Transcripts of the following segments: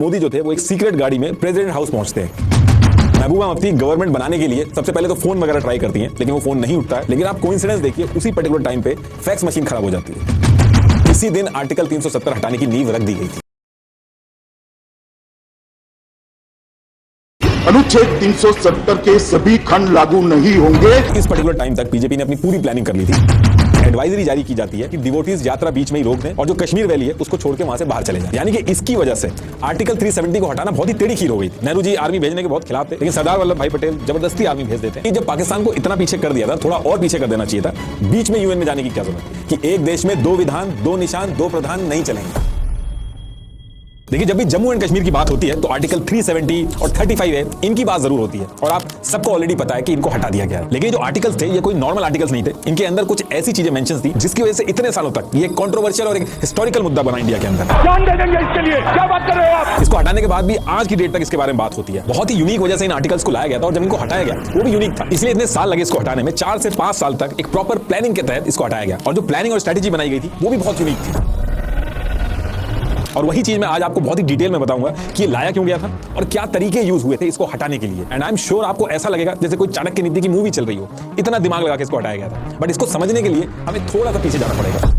मोदी जो थे वो एक सीक्रेट गाड़ी में प्रेसिडेंट हाउस पहुंचते हैं। महबूबा मुफ्ती गवर्नमेंट बनाने के लिए सबसे पहले तो फोन वगैरह ट्राई करती हैं, लेकिन वो फोन नहीं उठता है। लेकिन आप कोइंसिडेंस देखिए, उसी पर्टिकुलर टाइम पे फैक्स मशीन खराब हो जाती है। इसी दिन आर्टिकल 370 हटाने की नींव रख दी गई थी। अनुच्छेद 370 के सभी खंड लागू नहीं होंगे। इस पर्टिकुलर टाइम तक बीजेपी ने अपनी पूरी प्लानिंग कर ली थी। एडवाइजरी जारी की जाती है कि डिवोटीज यात्रा बीच में ही रोक दें और जो कश्मीर वैली है उसको छोड़ के वहां से बाहर चले जाएं। यानी कि इसकी वजह से आर्टिकल 370 को हटाना बहुत ही टेढ़ी खीर हो गई थी। नेहरू जी आर्मी भेजने के बहुत खिलाफ थे, लेकिन सरदार वल्लभ भाई पटेल जबरदस्ती आर्मी भेज देते हैं। जब पाकिस्तान को इतना पीछे कर दिया था, थोड़ा और पीछे कर देना चाहिए था। बीच में यूएन में जाने की क्या जरूरत कि एक देश में दो विधान, दो निशान, दो प्रधान नहीं चलेंगे। देखिए, जब भी जम्मू एंड कश्मीर की बात होती है तो आर्टिकल 370 और 35 है, इनकी बात जरूर होती है और आप सबको ऑलरेडी पता है कि इनको हटा दिया गया है। लेकिन जो आर्टिकल्स थे ये कोई नॉर्मल आर्टिकल्स नहीं थे। इनके अंदर कुछ ऐसी चीजें मेंशंस थी जिसकी वजह से इतने सालों तक ये कंट्रोवर्शियल और एक हिस्टोरिकल मुद्दा बना इंडिया के अंदर। जान दे देंगे इसके लिए, क्या बात कर रहे हो आप? इसको हटाने के बाद भी आज की डेट तक इसके बारे में बात होती है। बहुत ही यूनिक वजह से इन आर्टिकल्स को लाया गया था और जब इनको हटाया गया वो भी यूनिक था, इसलिए इतने साल लगे इसको हटाने में। 4 से 5 साल तक एक प्रॉपर प्लानिंग के तहत इसको हटाया गया और जो प्लानिंग और स्ट्रेटेजी बनाई गई थी वो भी बहुत यूनिक थी। और वही चीज मैं आज आपको बहुत ही डिटेल में बताऊंगा कि ये लाया क्यों गया था और क्या तरीके यूज हुए थे इसको हटाने के लिए। एंड आई एम श्योर आपको ऐसा लगेगा जैसे कोई चाणक्य नीति की मूवी चल रही हो, इतना दिमाग लगा के इसको हटाया गया था। बट इसको समझने के लिए हमें थोड़ा सा पीछे जाना पड़ेगा।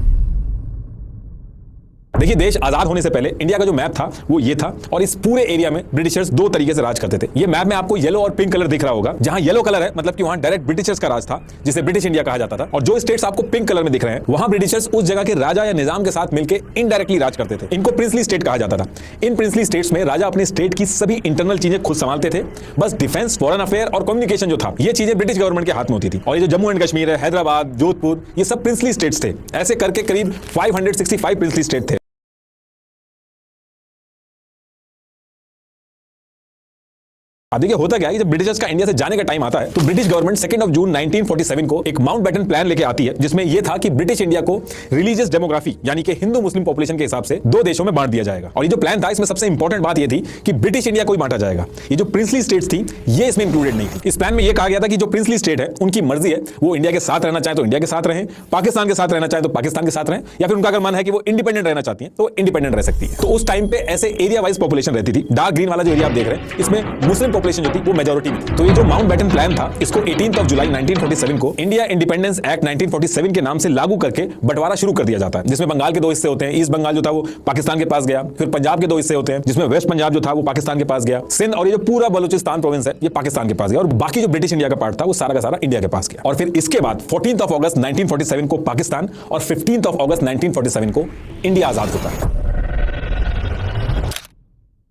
देखिए, देश आजाद होने से पहले इंडिया का जो मैप था वो ये था और इस पूरे एरिया में ब्रिटिशर्स 2 तरीके से राज करते थे। ये मैप में आपको येलो और पिंक कलर दिख रहा होगा। जहां येलो कलर है मतलब कि वहां डायरेक्ट ब्रिटिशर्स का राज था, जिसे ब्रिटिश इंडिया कहा जाता था। और जो स्टेट्स आपको पिंक कलर में दिख रहे हैं वहां ब्रिटिशर्स उस जगह के राजा या निजाम के साथ मिलकर इनडायरेक्टली राज करते थे। इनको प्रिंसली स्टेट कहा जाता था। इन प्रिंसली स्टेट्स में राजा अपने स्टेट की सभी इंटरनल चीजें खुद संभालते थे। बस डिफेंस, फॉरेन अफेयर और कम्युनिकेशन जो था ये चीजें ब्रिटिश गवर्नमेंट के हाथ में होती थी। और ये जो जम्मू एंड कश्मीर है, हैदराबाद, जोधपुर, ये सब प्रिंसली स्टेट्स थे। ऐसे करके करीब 565 प्रिंसली स्टेट थे। अब देखिए, होता क्या है कि जब ब्रिटिशर्स का इंडिया से जाने का टाइम आता है तो ब्रिटिश गवर्नमेंट 2 जून 1947 को एक माउंटबेटन प्लान लेके आती है, जिसमें यह था कि ब्रिटिश इंडिया को रिलीजियस डेमोग्राफी यानी कि हिंदू मुस्लिम पॉपुलेशन के हिसाब से 2 देशों में बांट दिया जाएगा। और ये जो प्लान था इसमें सबसे इंपॉर्टेंट बात यह थी कि ब्रिटिश इंडिया को ही बांटा जाएगा। ये जो प्रिंसली स्टेट्स थी ये इसमें इंक्लूडेड नहीं थी। इस प्लान में यह कहा गया था कि जो प्रिंसली स्टेट है उनकी मर्जी है, वो इंडिया के साथ रहना चाहे तो इंडिया के साथ रहें, पाकिस्तान के साथ रहना चाहे तो पाकिस्तान के साथ रहें, या फिर उनका अगर मन है कि वो इंडिपेंडेंट रहना चाहती है तो इंडिपेंडेंट रह सकती है। तो उस टाइम पे ऐसे एरिया वाइज पॉपुलेशन रहती थी। डार्क ग्रीन वाला जो एरिया आप देख रहे हैं इसमें मुस्लिम पॉपुलेशन जो थी वो मेजॉरिटी। तो ये जो माउंटबेटन प्लान था इसको 18 जुलाई 1947 को इंडिया इंडिपेंडेंस एक्ट 1947 के नाम से लागू करके बंटवारा शुरू कर दिया जाता है, जिसमें बंगाल के 2 हिस्से होते हैं। ईस्ट बंगाल जो था वो पाकिस्तान के पास गया, फिर पंजाब के 2 हिस्से होते हैं जिसमें वेस्ट पंजाब जो था वो पाकिस्तान के पास गया, सिंध और ये जो पूरा बलूचिस्तान प्रोविंस है ये पाकिस्तान के पास गया, और बाकी जो ब्रिटिश इंडिया का पार्ट था वो सारा का सारा इंडिया के पास गया। और फिर इसके बाद 14 अगस्त 1947 को पाकिस्तान और 15 अगस्त 1947 को इंडिया आजाद होता है।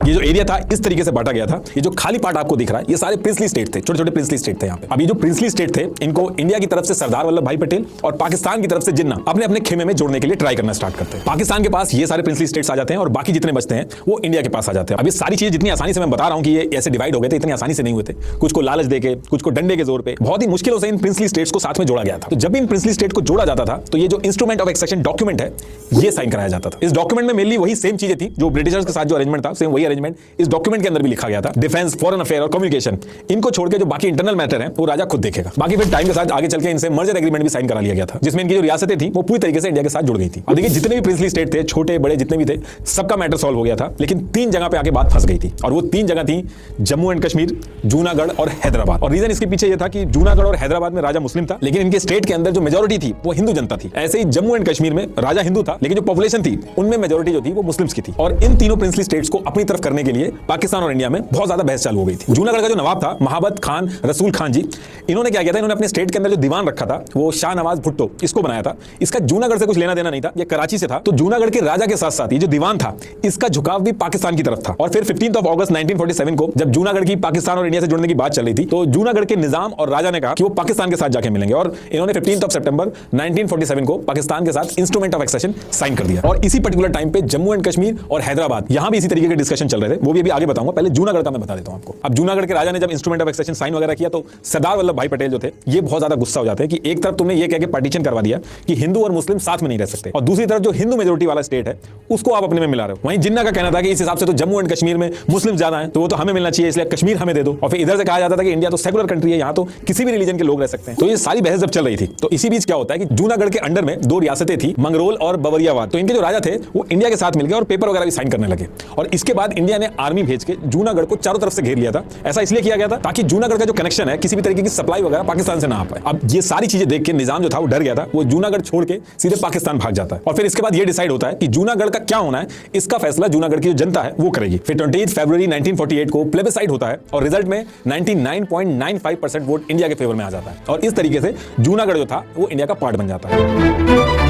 ये जो एरिया था इस तरीके से बांटा गया था। ये जो खाली पार्ट आपको दिख रहा है ये सारे प्रिंसली स्टेट थे, छोटे छोटे प्रिंसली स्टेट थे यहाँ पे। अब ये जो प्रिंसली स्टेट थे इनको इंडिया की तरफ से सरदार वल्लभ भाई पटेल और पाकिस्तान की तरफ से जिन्ना अपने अपने खेमे में जोड़ने के लिए ट्राई करना स्टार्ट करते हैं। पाकिस्तान के पास ये सारे प्रिंसली स्टेट्स आ जाते हैं और बाकी जितने बचते हैं वो इंडिया के पास आ जाते हैं। अब ये सारी चीजें जितनी आसानी से मैं बता रहा हूँ कि ये ऐसे डिवाइड हो गए थे, इतनी आसानी से नहीं हुए थे। कुछ को लालच देके, कुछ को डंडे के जोर पे, बहुत ही मुश्किलों से इन प्रिंसली स्टेट्स को साथ में जोड़ा गया था। तो जब इन प्रिंसली स्टेट को जोड़ा जाता था तो ये जो इंस्ट्रूमेंट ऑफ एक्सेशन डॉक्यूमेंट है ये साइन कराया जाता था। इस डॉक्यूमेंट में मेनली वही सेम चीजें थी जो ब्रिटिशर्स के साथ जो अरेंजमेंट था, सेम वही अरेंजमेंट इस डॉक्यूमेंट के अंदर भी लिखा गया था। डिफेंस, फॉरेन अफेयर और कम्युनिकेशन, इनको छोड़ के जो बाकी इंटरनल मैटर है वो राजा खुद देखेगा। बाकी फिर टाइम के साथ आगे चल के इनसे मर्जर एग्रीमेंट भी साइन करा लिया गया था, जिसमें इनकी जो रियासतें थी वो पूरी तरीके से इंडिया के साथ जुड़ गई थी। अब देखिए, जितने भी प्रिंसली स्टेट थे, छोटे बड़े जितने भी थे, सबका मैटर सॉल्व हो गया था। लेकिन 3 जगह पे आके बात फंस गई थी और वो 3 जगह थी जम्मू एंड कश्मीर, जूनागढ़ और हैदराबाद। और रीजन इसके पीछे ये था कि जूनागढ़ और हैदराबाद में राजा मुस्लिम था, लेकिन इनके स्टेट के अंदर जो मेजोरिटी थी वो हिंदू जनता थी। ऐसे ही जम्मू एंड कश्मीर में राजा हिंदू था, लेकिन जो पॉपुलेशन थी उनमें मेजोरिटी जो थी वो मुस्लिम्स की थी। और इन तीनों प्रिंसली स्टेट्स को अपनी तरफ करने के लिए पाकिस्तान और इंडिया में बहुत ज्यादा बहस चालू हो गई थी। जूनागढ़ का जो नवाब था महाबत खान रसूल खान जी, इन्होंने क्या किया था, इन्होंने अपने स्टेट के अंदर जो दीवान रखा था वो शाह नवाज भुट्टो इसको बनाया था। इसका जूनागढ़ से कुछ लेना देना नहीं था, ये कराची से था। तो जूनागढ़ के राजा के साथ साथ ये जो दीवान था इसका झुकाव भी पाकिस्तान की तरफ था। और फिर 15 अगस्त 1947 को जब जूनागढ़ की पाकिस्तान और इंडिया से जुड़ने की बात चल रही थी तो जूनागढ़ के निजाम और राजा ने कहा कि वो पाकिस्तान के साथ जाके मिलेंगे और इन्होंने 15 सितंबर 1947 को पाकिस्तान के साथ इंस्ट्रूमेंट ऑफ एक्सेशन साइन कर दिया। और इसी पर्टिकुलर टाइम पे जम्मू एंड कश्मीर और हैदराबाद यहां भी इसी तरीके के डिस्कशन चल रहे थे, वो भी अभी आगे बताऊंगा। पहले जूनागढ़ का मैं बता देता हूं आपको। अब जूनागढ़ के राजा ने जब इंस्ट्रूमेंट ऑफ एक्सेशन साइन वगैरह किया तो सरदार वल्लभ भाई पटेल जो थे ये बहुत ज्यादा गुस्सा हो जाते हैं कि एक तरफ तुमने ये कह के पार्टीशन करवा दिया कि हिंदू और मुस्लिम साथ में नहीं रह सकते, और दूसरी तरफ जो हिंदू मेजोरिटी वाला स्टेट है उसको आप अपने में मिला रहे हो। वहीं जिन्ना का कहना था कि इस हिसाब से तो जम्मू एंड कश्मीर में मुस्लिम ज्यादा हैं तो वो तो हमें मिलना चाहिए, इसलिए कश्मीर हमें दे दो। और फिर इधर से कहा जाता था कि इंडिया तो सेकुलर कंट्री है, यहाँ तो किसी भी रिलीजन के लोग रह सकते हैं। तो ये सारी बहस जब चल रही थी तो इसी बीच क्या होता है कि जूनागढ़ के अंडर में 2 रियासतें थी, मंगरोल और बवरियावाद। तो इनके जो राजा थे वो इंडिया के साथ मिल गए और पेपर वगैरह भी साइन करने लगे। और इसके बाद इंडिया ने आर्मी भेज के जूनागढ़ को चारों तरफ से घेर लिया था। ऐसा इसलिए किया गया था ताकि जूनागढ़ का जो कनेक्शन है किसी भी तरीके की सप्लाई वगैरह पाकिस्तान से ना आ पाए। अब ये सारी चीजें देख के निजाम जो था वो डर गया था, वो जूनागढ़ छोड़ के सीधे पाकिस्तान भाग जाता है। और फिर इसके बाद ये डिसाइड होता है कि जूनागढ़ का क्या होना है, इसका फैसला जूनागढ़ की जो जनता है वो करेगी। फिर 28 फरवरी 1948 को प्लेबिसाइड होता है और रिजल्ट में 99.95% वोट इंडिया के फेवर में आ जाता है और इस तरीके से जूनागढ़ जो था वो इंडिया का पार्ट बन जाता है।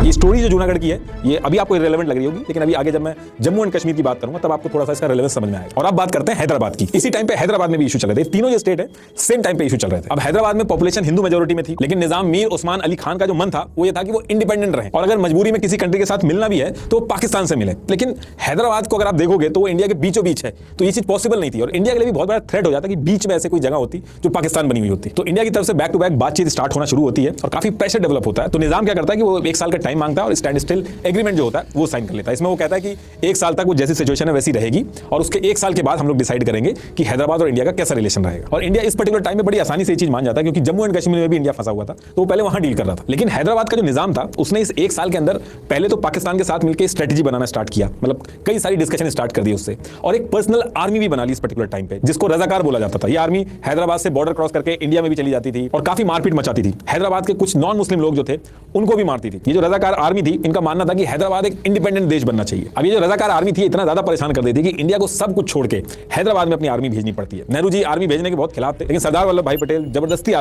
ये स्टोरी जो जूनागढ़ की है ये अभी आपको इररिलेवेंट लग रही होगी, लेकिन अभी आगे जब मैं जम्मू एंड कश्मीर की बात करूंगा तब आपको थोड़ा सा इसका रिलेवेंस समझ में आएगा। और अब बात करते हैं हैदराबाद की। इसी टाइम पे हैदराबाद में भी इशू चल रहे थे, तीनों जो स्टेट है सेम टाइम पे इशू चल रहे थे। अब हैदराबाद में पॉपुलेशन हिंदू मेजोरिटी में थी, लेकिन निजाम मीर उस्मान अली खान का जो मन था वो ये था कि वो इंडिपेंडेंट रहे और अगर मजबूरी में किसी कंट्री के साथ मिलना भी है तो पाकिस्तान से मिले। लेकिन हैदराबाद को अगर आप देखोगे तो वो इंडिया के बीचों बीच है, तो ये चीज पॉसिबल नहीं थी और इंडिया के लिए भी बहुत बड़ा थ्रेट हो जाता कि बीच में ऐसे कोई जगह होती जो पाकिस्तान बनी हुई होती। तो इंडिया की तरफ से बैक टू बैक बातचीत स्टार्ट होना शुरू होती है और काफी प्रेशर डेवलप होता है। तो निजाम क्या करता है कि वो 1 साल का टाइम मांगता है और स्टैंड स्टिल एग्रीमेंट जो होता है वो साइन कर लेता है। इसमें वो कहता है कि 1 साल तक वो जैसी सिचुएशन है वैसी रहेगी और उसके 1 साल के बाद हम लोग डिसाइड करेंगे कि हैदराबाद और इंडिया का कैसा रिलेशन रहेगा। और इंडिया इस पर्टिकुलर टाइम में बड़ी आसानी से ये चीज मान जाता है क्योंकि जम्मू एंड कश्मीर में भी इंडिया फंसा हुआ था, तो वो पहले वहां डील कर रहा था। लेकिन हैदराबाद का जो निजाम था उसने इस 1 साल के अंदर पहले तो पाकिस्तान के साथ मिलकर स्ट्रेटेजी बनाना स्टार्ट किया, मतलब कई सारी डिस्कशन स्टार्ट कर दी उससे और एक पर्सनल आर्मी भी बना ली इस पर्टिकुलर टाइम पे जिसको रजाकार बोला जाता था। ये आर्मी हैदराबाद से बॉर्डर क्रॉस करके इंडिया में भी चली जाती थी और काफी मारपीट मचाती थी। हैदराबाद के कुछ नॉन मुस्लिम लोग जो थे उनको भी मारती थी। ये जो रजाकार आर्मी थी इनका मानना था कि हैदराबाद एक इंडिपेंडेंट देश बनना चाहिए। अब ये जो रजाकार आर्मी थी इतना ज्यादा परेशान कर देती कि इंडिया को सब कुछ छोड़ के हैदराबाद में अपनी आर्मी भेजनी पड़ती है। नेहरू जी आर्मी भेजने के बहुत खिलाफ थे, लेकिन सरदार वल्लभ भाई पटेल जबरदस्ती